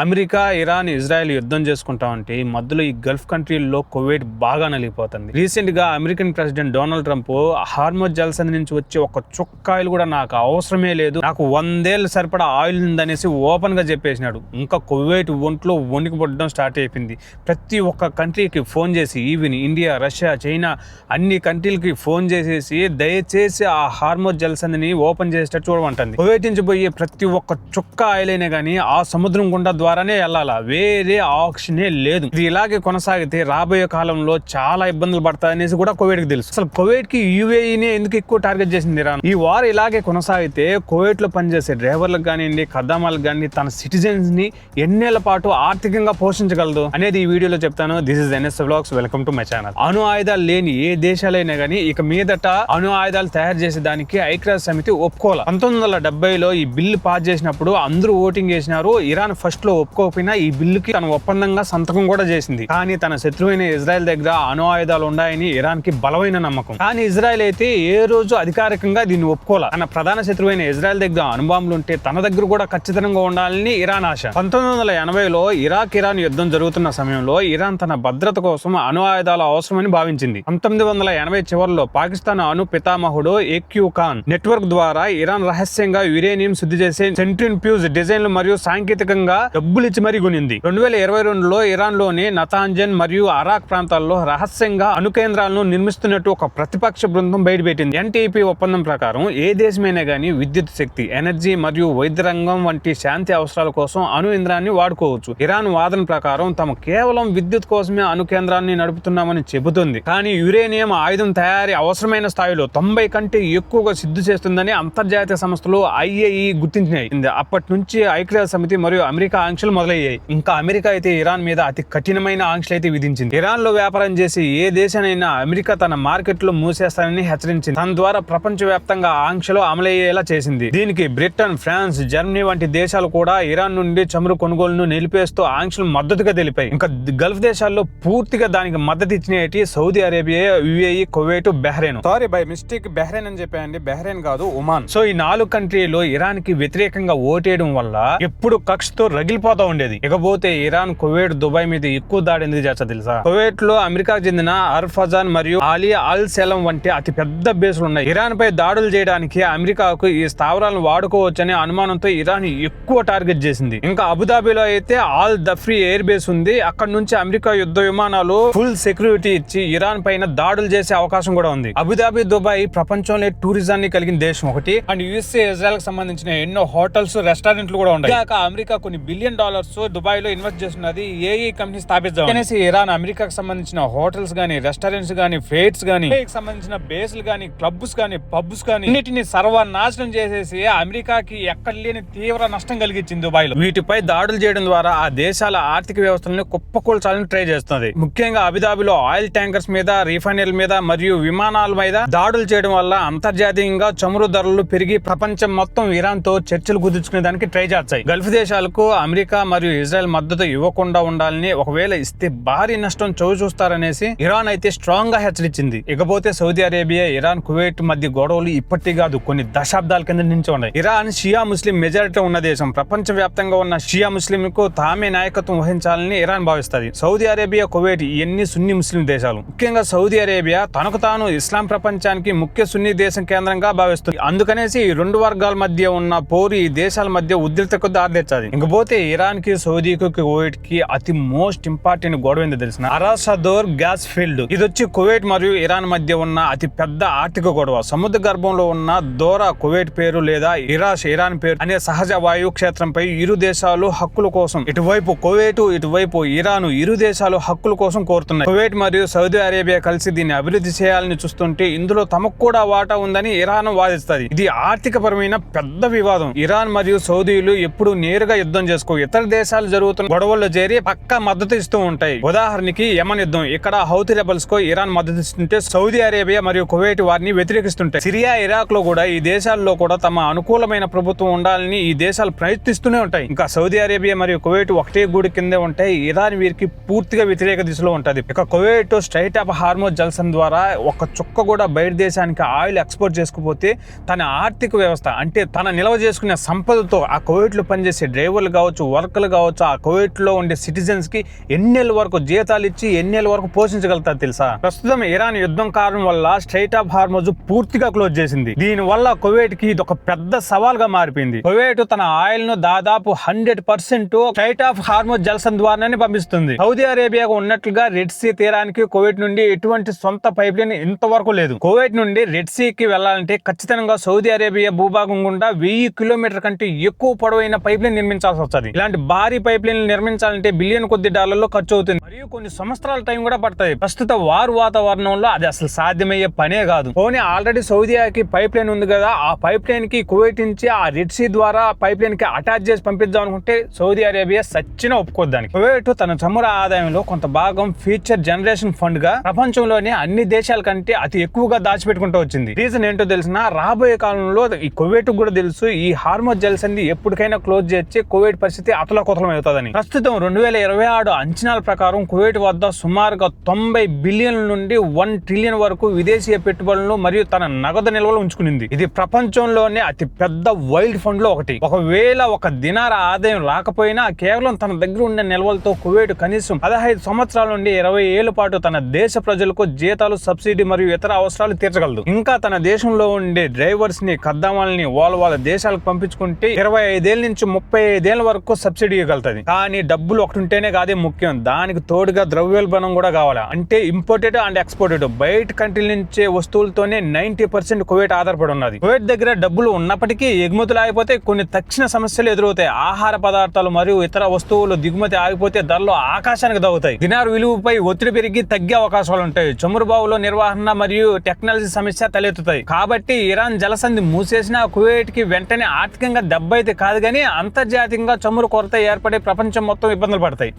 America, Iran, Israel యుద్ధం చేసుకుంటా ఉంటే ఈ మధ్యలో ఈ గల్ఫ్ కంట్రీల్లో కువైట్ బాగా నలిగిపోతుంది. రీసెంట్ గా American president Donald Trump Hormuz జలసంధి నుంచి వచ్చే ఒక చుక్క ఆయిల్ కూడా నాకు అవసరమే లేదు, నాకు 100 ఏళ్ళు సరిపడా ఆయిల్ ఉందనేసి ఓపెన్ గా చెప్పేసినాడు. ఇంకా కువైట్ ఒంట్లో వణికి పడడం స్టార్ట్ అయిపోయింది. ప్రతి ఒక్క కంట్రీకి ఫోన్ చేసి, ఈవెన్ ఇండియా, రష్యా, చైనా అన్ని కంట్రీలకి ఫోన్ చేసేసి దయచేసి ఆ హార్మోజ్ జలసంధిని ఓపెన్ చేసేటట్టు చూడమంటుంది. కువైట్ నుంచి పోయే ప్రతి ఒక్క చుక్క ఆయిల్ అయినా కానీ ఆ సముద్రం గుండా ద్వారానే వెళ్ళాలా, వేరే ఆప్షనే లేదు. ఇది ఇలాగే కొనసాగితే రాబోయే కాలంలో చాలా ఇబ్బందులు పడతాయనేసి కూడా కువైట్ కి తెలుసు. అసలు కువైట్ కి యూఏఈనే ఎందుకు ఎక్కువ టార్గెట్ చేసింది ఇరాన్? ఈ వార్ ఇలాగే కొనసాగితే కువైట్ లో పనిచేసే డ్రైవర్లకు కానివ్వండి, ఖద్దామాలకు కానీ తన సిటిజన్స్ ని ఎన్నేళ్ల పాటు ఆర్థికంగా పోషించగలదు అనేది ఈ వీడియోలో చెప్తాను. This is NS Vlogs, welcome to my channel. అణు ఆయుధాలు లేని ఏ దేశాలైనా కానీ ఇక మీదట అణు ఆయుధాలు తయారు చేసే దానికి ఐక్యరాజ్య సమితి ఒప్పుకోవాలి. 1970లో ఈ బిల్లు పాస్ చేసినప్పుడు అందరూ ఓటింగ్ చేసినారు. ఇరాన్ ఫస్ట్ లో ఒప్పుకోకపోయినా ఈ బిల్లుకి తన ఒప్పందంగా సంతకం కూడా చేసింది. కానీ తన శత్రువైన ఇజ్రాయెల్ దగ్గర అణు ఆయుధాలు ఉన్నాయని ఇరాన్ కి బలమైన నమ్మకం. కానీ ఇజ్రాయెల్ అయితే ఏ రోజు అధికారికంగా దీన్ని ఒప్పుకోవాలి. తన ప్రధాన శత్రువైన ఇజ్రాయెల్ దగ్గర అణుబాంబులు ఉంటే తన దగ్గర కూడా ఖచ్చితంగా ఉండాలని ఇరాన్ ఆశ. 1980లో ఇరాన్ యుద్ధం జరుగుతున్న సమయంలో ఇరాన్ తన భద్రత కోసం అణు ఆయుధాలు అవసరమని భావించింది. 1980 చివరిలో పాకిస్తాన్ అణు పితామహుడు ఏక్యూ ఖాన్ నెట్వర్క్ ద్వారా ఇరాన్ రహస్యంగా యురేనియం శుద్ధి చేసే సెంట్రిఫ్యూజ్ డిజైన్లు మరియు సాంకేతికంగా డబ్బులు ఇచ్చి మరీ కొనింది. 2022లో ఇరాన్ లోని నతాంజన్ మరియు అరాక్ ప్రాంతాల్లో రహస్యంగా అణు కేంద్రాలను నిర్మిస్తున్నట్టు ఒక ప్రతిపక్ష బృందం బయటపెట్టింది. NPT ఒప్పందం ప్రకారం ఏ దేశమైనా గానీ విద్యుత్ శక్తి, ఎనర్జీ మరియు వైద్య రంగం వంటి శాంతి అవసరాల కోసం అణు ఇంధనాన్ని వాడుకోవచ్చు. ఇరాన్ వాదన ప్రకారం తాము కేవలం విద్యుత్ కోసమే అణు కేంద్రాన్ని నడుపుతున్నామని చెబుతుంది. కానీ యురేనియం ఆయుధం తయారీ అవసరమైన స్థాయిలో 90 కంటే ఎక్కువగా సిద్ధి చేస్తుందని అంతర్జాతీయ సంస్థలు IAEA గుర్తించినాయి. అప్పటి నుంచి ఐక్యరాజ్య సమితి మరియు అమెరికా ఆంక్షలు మొదలయ్యాయి. ఇంకా అమెరికా అయితే ఇరాన్ మీద అతి కఠినమైన ఆంక్షలు అయితే విధించింది. ఇరాన్ లో వ్యాపారం చేసి ఏ దేశానైనా అమెరికా తన మార్కెట్ లో మూసేస్తానని హెచ్చరించింది. తన ద్వారా ప్రపంచ వ్యాప్తంగా ఆంక్షలు అమలయ్యేలా చేసింది. దీనికి బ్రిటన్, ఫ్రాన్స్, జర్మనీ వంటి దేశాలు కూడా ఇరాన్ నుండి చమురు కొనుగోలును నిలిపేస్తూ ఆంక్షలు మద్దతుగా తెలిపాయి. ఇంకా గల్ఫ్ దేశాల్లో పూర్తిగా దానికి మద్దతు ఇచ్చినవి Saudi Arabia, UAE, Kuwait, Bahrain. Sorry by mistake Bahrain అని చెప్పాయండి, బహ్రెయిన్ కాదు, ఒమాన్. సో ఈ 4 కంట్రీలు ఇరాన్ కి వ్యతిరేకంగా ఓటేయడం వల్ల ఎప్పుడు కక్షతో రగిలిపోతా ఉండేది. ఇకపోతే ఇరాన్ కువైట్, దుబాయ్ మీద ఎక్కువ దాడి ఎందుకు చేస్తా తెలుసా? కువైట్ లో అమెరికాకు చెందిన అర్ఫజాన్ మరియు ఆలీ అల్ సెలం వంటి అతి పెద్ద బేసులు ఉన్నాయి. ఇరాన్ పై దాడులు చేయడానికి అమెరికాకు ఈ స్థావరాలను వాడుకోవచ్చనే అనుమానంతో ఇరాన్ ఎక్కువ టార్గెట్ చేసింది. ఇంకా అబుదాబిలో అయితే ఆల్ దఫ్రీ ఎయిర్ బేస్ ఉంది. అక్కడ నుంచి అమెరికా యుద్ధ విమానాలు ఫుల్ సెక్యూరిటీ ఇచ్చి ఇరాన్ పైన దాడులు చేసే అవకాశం కూడా ఉంది. అబుదాబి, దుబాయ్ ప్రపంచంలో టూరిజాన్ని కలిగిన దేశం ఒకటి. అండ్ USA, ఇజ్రాయెల్ కి సంబంధించిన ఎన్నో హోటల్స్, రెస్టారెంట్లు కూడా ఉన్నాయి. అమెరికా కొన్ని $1 బిలియన్ దుబాయ్ లో ఇన్వెస్ట్ చేస్తున్నది. ఏఈ కంపెనీ స్థాపిద్దాం అనేసి ఇరాన్ అమెరికాకు సంబంధించిన హోటల్స్ గానీ, రెస్టారెంట్స్ గానీ, ఫ్లైట్స్ గానీ, సంబంధించిన బేస్లు గానీ, క్లబ్స్ గానీ, పబ్స్ గానీ అన్నిటిని సర్వనాశనం చేసేసి అమెరికాకి ఎక్కడ లేని తీవ్ర నష్టం కలిగించింది దుబాయ్ లో. వీటిపై దాడులు చేయడం ద్వారా ఆ దేశాల ఆర్థిక వ్యవస్థలను కుప్పకూల్చాలని ట్రై చేస్తుంది. ముఖ్యంగా అబుదాబిలో ఆయిల్ ట్యాంకర్స్ మీద, రిఫైనరీల మీద మరియు విమానాల మీద దాడులు చేయడం వల్ల అంతర్జాతీయంగా చమురు ధరలు పెరిగి ప్రపంచం మొత్తం ఇరాన్ తో చర్చలు కుదుర్చుకునే దానికి ట్రై చేస్తాయి. గల్ఫ్ దేశాలకు అమెరికా మరియు ఇజ్రాయెల్ మద్దతు ఇవ్వకుండా ఉండాలని, ఒకవేళ ఇస్తే భారీ నష్టం చవి చూస్తారనేసి ఇరాన్ అయితే స్ట్రాంగ్ గా హెచ్చరించింది. ఇకపోతే సౌదీ అరేబియా, ఇరాన్, కువైట్ మధ్య గొడవలు ఇప్పటి కాదు, కొన్ని దశాబ్దాల కింద నుంచి ఉన్నాయి. ఇరాన్ షియా ముస్లిం మెజారిటీ ఉన్న దేశం. ప్రపంచ వ్యాప్తంగా ఉన్న షియా ముస్లింలకు తామే నాయకత్వం వహించాలని ఇరాన్ భావిస్తుంది. సౌదీ అరేబియా, కువైట్ ఇవన్నీ సున్నీ ముస్లిం దేశాలు. ముఖ్యంగా సౌదీ అరేబియా తనకు తాను ఇస్లాం ప్రపంచానికి ముఖ్య సున్నీ దేశం కేంద్రంగా భావిస్తుంది. అందుకనేసి ఈ 2 వర్గాల మధ్య ఉన్న పోరు ఈ దేశాల మధ్య ఉద్రిక్తకు దారితీస్తుంది. ఇంకపోతే ఇరాన్ కి, సౌదీకి, కువైట్ కి అతి మోస్ట్ ఇంపార్టెంట్ గొడవ ఏందో తెలిసిన అరాసదోర్ గ్యాస్ ఫీల్డ్. ఇది వచ్చి కువైట్ మరియు ఇరాన్ మధ్య ఉన్న అతి పెద్ద ఆర్థిక గొడవ. సముద్ర గర్భంలో ఉన్న దోరా కువైట్ పేరు లేదా ఇరాన్ పేరు అనే సహజ వాయు క్షేత్రంపై ఇరు దేశాలు హక్కుల కోసం, ఇటువైపు కువైట్, ఇటువైపు ఇరాన్, ఇరు దేశాలు హక్కుల కోసం కోరుతున్నాయి. కువైట్ మరియు సౌదీ అరేబియా కలిసి దీన్ని అభివృద్ధి చేయాలని చూస్తుంటే ఇందులో తమకు కూడా వాటా ఉందని ఇరాన్ వాదిస్తుంది. ఇది ఆర్థిక పరమైన పెద్ద వివాదం. ఇరాన్ మరియు సౌదీలు ఎప్పుడు నేరుగా యుద్ధం చేసుకో, ఇతర దేశాలు జరుగుతున్న గొడవల్లో చేరి పక్కా మద్దతు ఇస్తూ ఉంటాయి. ఉదాహరణకి యమన్ యుద్ధం, ఇక్కడ హౌతీ రెబల్స్ కు ఇరాన్ మద్దతు ఇస్తుంటే సౌదీ అరేబియా మరియు కువైట్ వారిని వ్యతిరేకిస్తుంటాయి. సిరియా, ఇరాక్ లో కూడా ఈ దేశాల్లో కూడా తమ అనుకూలమైన ప్రభుత్వం ఉండాలని ఈ దేశాలు ప్రయత్నిస్తూనే ఉంటాయి. ఇంకా సౌదీ అరేబియా మరియు కువైట్ ఒకటే గూడి కిందే ఉంటాయి. ఇరాన్ వీరికి పూర్తిగా వ్యతిరేక దిశలో ఉంటది. ఇక కువైట్ స్ట్రైట్ ఆఫ్ హార్మోజ్ జలసంధి ద్వారా ఒక చుక్క కూడా బయట దేశానికి ఆయిల్ ఎక్స్పోర్ట్ చేసుకుపోతే తన ఆర్థిక వ్యవస్థ అంటే తన నిల్వ చేసుకునే సంపదతో ఆ కువైట్ లో పనిచేసే డ్రైవర్లు కావచ్చు, వర్కర్లు కావచ్చు, ఆ కువైట్ లో ఉండే సిటిజన్స్ కి ఎన్నేళ్ళ వరకు జీతాలు ఇచ్చి ఎన్నేళ్ళ వరకు పోషించగలుగుతారు తెలుసా? ప్రస్తుతం ఇరాన్ యుద్ధం కారణం వల్ల స్ట్రైట్ ఆఫ్ హార్మోజ్ పూర్తిగా క్లోజ్ చేసింది. దీని వల్ల కువైట్ కి ఇది ఒక పెద్ద సవాల్ గా మారిపోయింది. కువైట్ తన ఆయిల్ ను దాదాపు 100% స్ట్రైట్ ఆఫ్ హార్మోజ్ జలసంధి ద్వారానే పంపిస్తుంది. సౌదీ అరేబియాకు ఉన్నట్లుగా రెడ్ సీ తీరానికి కువైట్ నుండి ఎటువంటి సొంత పైప్ లైన్ ఇంతవరకు లేదు. కువైట్ నుండి రెడ్ సీ కి వెళ్లాలంటే ఖచ్చితంగా సౌదీ అరేబియా భూభాగం గుండా 1000 కిలోమీటర్ కంటే ఎక్కువ పొడవైన పైప్ లైన్ నిర్మించాల్సి వస్తుంది. ఇలాంటి భారీ పైప్ లైన్ నిర్మించాలంటే బిలియన్ కొద్ది డాలర్లు ఖర్చు అవుతుంది, మరియు కొన్ని సంవత్సరాల టైం కూడా పడుతుంది. ప్రస్తుత వారు వాతావరణంలో అది అసలు సాధ్యమయ్యే పనే కాదు. పోనీ ఆల్రెడీ సౌదీకి పైప్ లైన్ ఉంది కదా, ఆ పైప్ లైన్ కి కువైట్ నుంచి ఆ రెడ్ సీ ద్వారా పైప్ లైన్ కి అటాచ్ చేసి పంపిద్దాం అనుకుంటే సౌదీ అరేబియా సచ్చినా ఒప్పుకోద్దానికి. కువైట్ తన చమురు ఆదాయంలో కొంత భాగం ఫ్యూచర్ జనరేషన్ ఫండ్ గా ప్రపంచంలోనే అన్ని దేశాల కంటే అతి ఎక్కువగా దాచిపెట్టుకుంటూ వచ్చింది. రీజన్ ఏంటో తెలిసిన, రాబోయే కాలంలో ఈ కువైట్ కూడా తెలుసు ఈ హార్మోజ్ జలసంధి ఎప్పటికైనా క్లోజ్ చేసి కువైట్ పరిస్థితి అతలాకుతలం అవుతుందని. ప్రస్తుతం 2026 అంచనాల ప్రకారం కువైట్ వద్ద సుమారుగా 90 బిలియన్ల నుండి 1 ట్రిలియన్ వరకు విదేశీయ పెట్టుబడులను మరియు తన నగదు నిల్వలు ఉంచుకునింది. ఇది ప్రపంచంలోనే అతి పెద్ద వైల్డ్ ఫండ్ లో ఒకటి. ఒకవేళ ఒక దినార ఆదాయం రాకపోయినా కేవలం తన దగ్గర ఉన్న నిల్వలతో కువైట్ కనీసం 15 సంవత్సరాల నుండి 20 ఏళ్ల పాటు తన దేశ ప్రజలకు జీతాలు, సబ్సిడీ మరియు ఇతర అవసరాలు తీర్చగలదు. ఇంకా తన దేశంలో ఉండే డ్రైవర్స్ ని, ఖద్దామాలని వాళ్ళ దేశాలకు పంపించుకుంటే 25 ఏళ్ల నుంచి 35 ఏళ్ల వరకు సబ్సిడీ ఇవ్వగలుగుతుంది. కానీ డబ్బులు ఒకటి ఉంటేనే కాదే ముఖ్యం, దానికి తోడుగా ద్రవ్యోల్బణం కూడా కావాలి. అంటే ఇంపోర్టెడ్ అండ్ ఎక్స్పోర్టెడ్ బయట కంట్రీల నుంచే వస్తువులతోనే 90% కువైట్ ఆధారపడి ఉన్నది. కువైట్ దగ్గర డబ్బులు ఉన్నప్పటికీ ఎగుమతులు ఆగిపోతే కొన్ని తక్షణ సమస్యలు ఎదురవుతాయి. ఆహార పదార్థాలు మరియు ఇతర వస్తువులు దిగుమతి ఆగిపోతే ధరలు ఆకాశానికి దవ్వుతాయి. దినారు విలువపై ఒత్తిడి పెరిగి తగ్గే అవకాశాలు ఉంటాయి. చమురు బావుల నిర్వహణ మరియు టెక్నాలజీ సమస్య తలెత్తుతాయి. కాబట్టి ఇరాన్ జలసంధి మూసేసిన కువైట్ కి వెంటనే ఆర్థికంగా దెబ్బ అయితే కాదు, కానీ అంతర్జాతీయంగా చమురు కొరత ఏర్పడి ప్రపంచం మొత్తం ఇబ్బందులు పడతాయి.